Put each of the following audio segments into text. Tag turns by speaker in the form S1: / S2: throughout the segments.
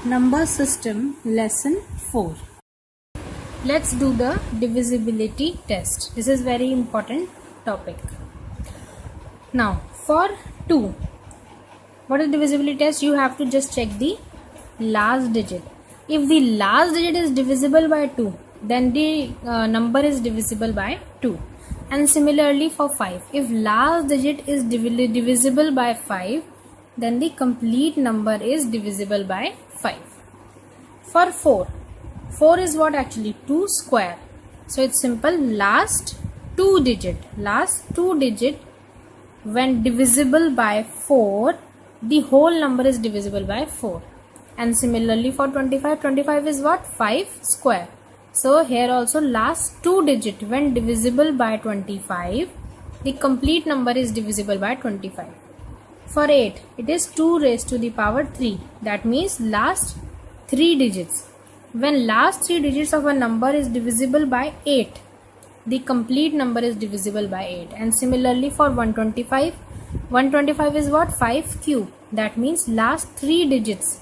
S1: Number System Lesson 4. Let's do the divisibility test. This is very important topic. Now for 2, what is divisibility test? You have to just check the last digit. If the last digit is divisible by 2, then the number is divisible by 2. And similarly for 5, if last digit is divisible by 5, then the complete number is divisible by 5. For 4 is what actually? 2 square. So it's simple, last two digit when divisible by 4, the whole number is divisible by 4. And similarly for 25 is what? 5 square. So here also last two digit when divisible by 25, the complete number is divisible by 25. For 8, it is 2 raised to the power 3. That means last 3 digits. When last 3 digits of a number is divisible by 8, the complete number is divisible by 8. And similarly for 125 is what? 5 cube. That means last 3 digits.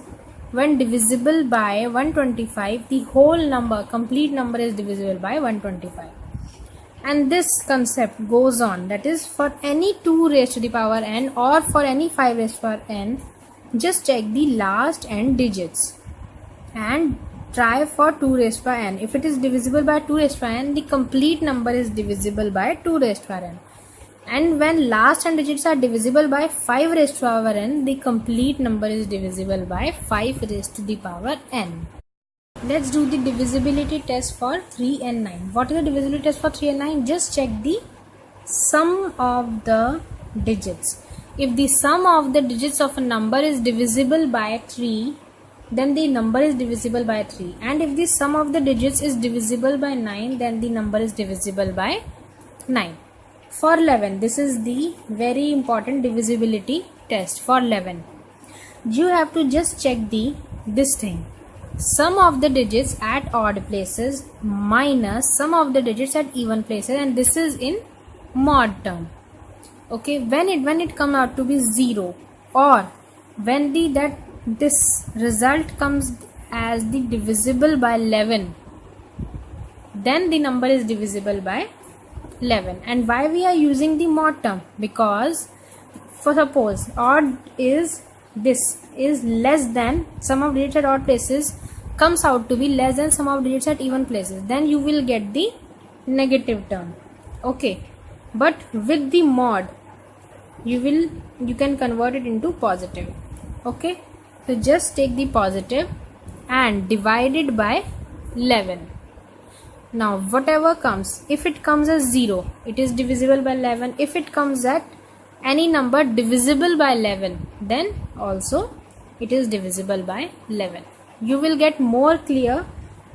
S1: When divisible by 125, the whole number, complete number is divisible by 125. And this concept goes on, that is for any 2 raised to the power n or for any 5 raised to the power n, just check the last n digits and try for 2 raised to the power n. If it is divisible by 2 raised to the power n, the complete number is divisible by 2 raised to the power n. And when last n digits are divisible by 5 raised to the power n, the complete number is divisible by 5 raised to the power n. Let's do the divisibility test for 3 and 9. What is the divisibility test for 3 and 9? Just check the sum of the digits. If the sum of the digits of a number is divisible by 3, then the number is divisible by 3. And if the sum of the digits is divisible by 9, then the number is divisible by 9. For 11, this is the very important divisibility test for 11. You have to just check this thing. Sum of the digits at odd places minus sum of the digits at even places, and this is in mod term. Okay, when it come out to be 0, or when this result comes as the divisible by 11, then the number is divisible by 11. And why we are using the mod term? Because for suppose odd is this is less than sum of digits at odd places comes out to be less than sum of digits at even places, then you will get the negative term. Okay, but with the mod you can convert it into positive. Okay, so just take the positive and divide it by 11. Now whatever comes, if it comes as 0, it is divisible by 11. If it comes at any number divisible by 11, then also it is divisible by 11. You will get more clear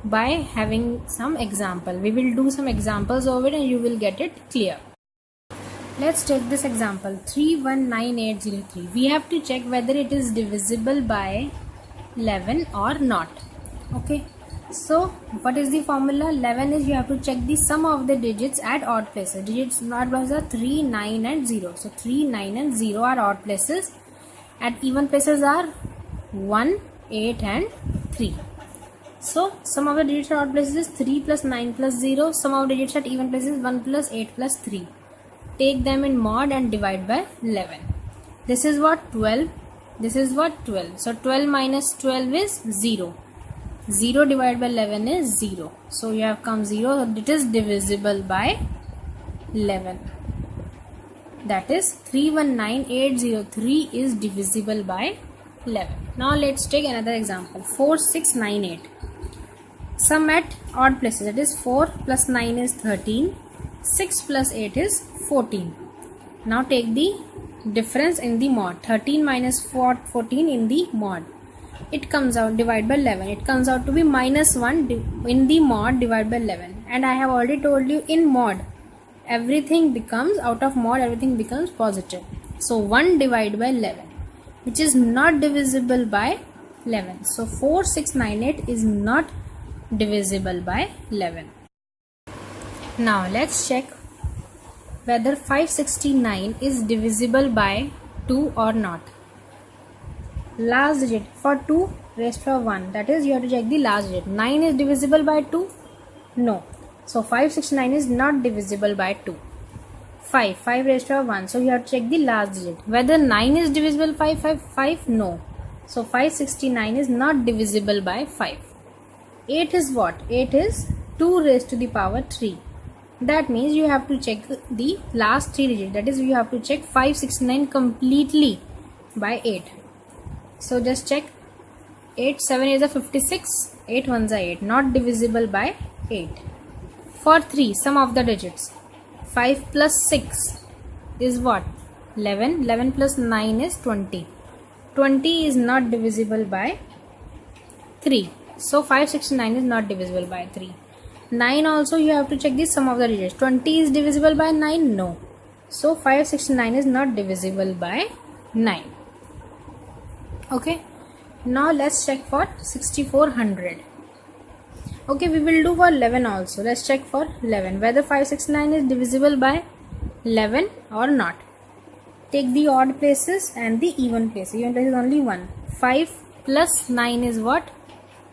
S1: by having some example. We will do some examples of it and you will get it clear. Let's take this example 319803. We have to check whether it is divisible by 11 or not. Okay, so what is the formula? 11 is you have to check the sum of the digits at odd places. Digits odd places are 3, 9 and 0. So 3, 9 and 0 are odd places. At even places are 1, 8 and 3. So sum of the digits at odd places is 3 plus 9 plus 0. Sum of digits at even places is 1 plus 8 plus 3. Take them in mod and divide by 11. This is what? 12. This is what? 12. So 12 minus 12 is 0. 0 divided by 11 is 0. So you have come 0. So it is divisible by 11. That is 319803 is divisible by 11. Now let's take another example 4698. Sum at odd places, that is 4 plus 9 is 13, 6 plus 8 is 14. Now take the difference in the mod. 13 minus 14 in the mod. It comes out, divide by 11. It comes out to be minus 1 in the mod, divide by 11. And I have already told you in mod, everything becomes, out of mod, everything becomes positive. So 1 divided by 11, which is not divisible by 11. So 4698 is not divisible by 11. Now let's check whether 569 is divisible by 2 or not. last digit for 2 raised to 1, that is you have to check the last digit. 9 is divisible by 2? No. So 569 is not divisible by 2. 5 raised to 1, so you have to check the last digit. Whether 9 is divisible by 5? No. So 569 is not divisible by 5. 8 is what? 8 is 2 raised to the power 3. That means you have to check the last 3 digits. That is, you have to check 569 completely by 8. So just check. 8 7 is a 56. 8 1s are 8. Not divisible by 8. For 3, sum of the digits. 5 plus 6 is what? 11. 11 plus 9 is 20. 20 is not divisible by 3. So 569 is not divisible by 3. 9 also you have to check the sum of the digits. 20 is divisible by 9? No. So 569 is not divisible by 9. Okay. Now let's check for 6400. Okay, we will do for 11 also. Let's check for 11 whether 569 is divisible by 11 or not. Take the odd places and the even places. Even place is only 1. 5 plus 9 is what?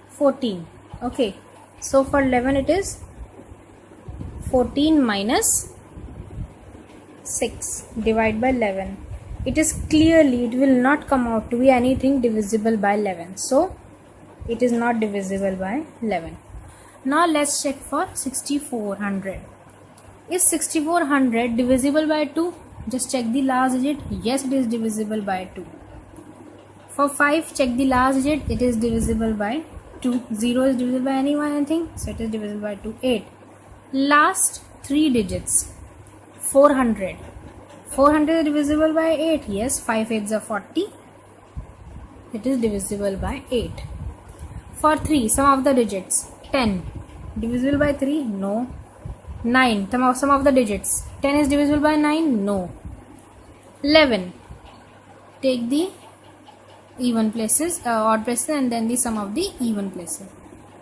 S1: 14. Okay. So for 11 it is 14 minus 6 divided by 11. It is clearly, it will not come out to be anything divisible by 11. So it is not divisible by 11. Now let's check for 6400. Is 6400 divisible by 2? Just check the last digit. Yes, it is divisible by 2. For 5, check the last digit. It is divisible by 2. 0 is divisible by anything. So it is divisible by 2. 8. Last 3 digits. 400. 400 is divisible by 8. Yes, 5 8s are 40. It is divisible by 8. For 3, sum of the digits. 10. Divisible by 3? No. 9. Sum of the digits. 10 is divisible by 9? No. 11. Take the even places, odd places, and then the sum of the even places.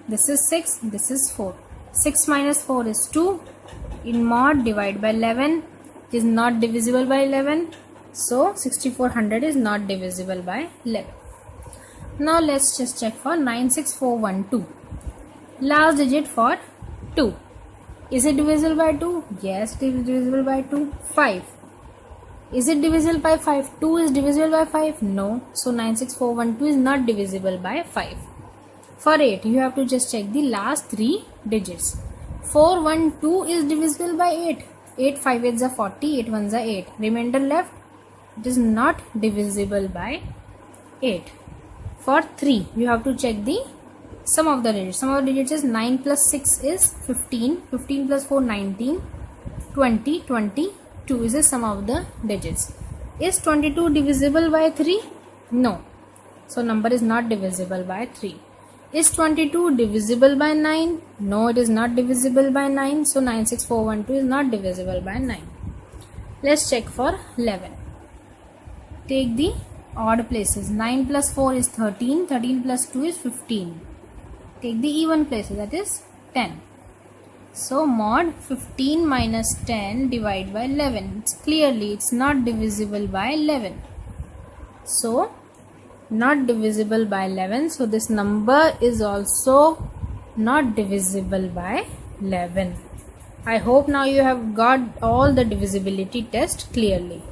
S1: This is 6. This is 4. 6 minus 4 is 2. In mod, divide by 11. It is not divisible by 11. So 6400 is not divisible by 11. Now let's just check for 96412. Last digit for 2. Is it divisible by 2? Yes, it is divisible by 2. 5. Is it divisible by 5? 2 is divisible by 5? No. So 96412 is not divisible by 5. For 8, you have to just check the last 3 digits. 412 is divisible by 8. 8 5 8s are 40. 8 1s are 8. Remainder left. It is not divisible by 8. For 3, you have to check the sum of the digits. Sum of the digits is 9 plus 6 is 15. 15 plus 4 19. 20 22 is the sum of the digits. Is 22 divisible by 3? No. So number is not divisible by 3. Is 22 divisible by 9? No, it is not divisible by 9. So 96412 is not divisible by 9. Let's check for 11. Take the odd places. 9 plus 4 is 13. 13 plus 2 is 15. Take the even places, that is 10. So mod 15 minus 10 divided by 11. It's not divisible by 11. So not divisible by 11. So this number is also not divisible by 11. I hope now you have got all the divisibility test clearly.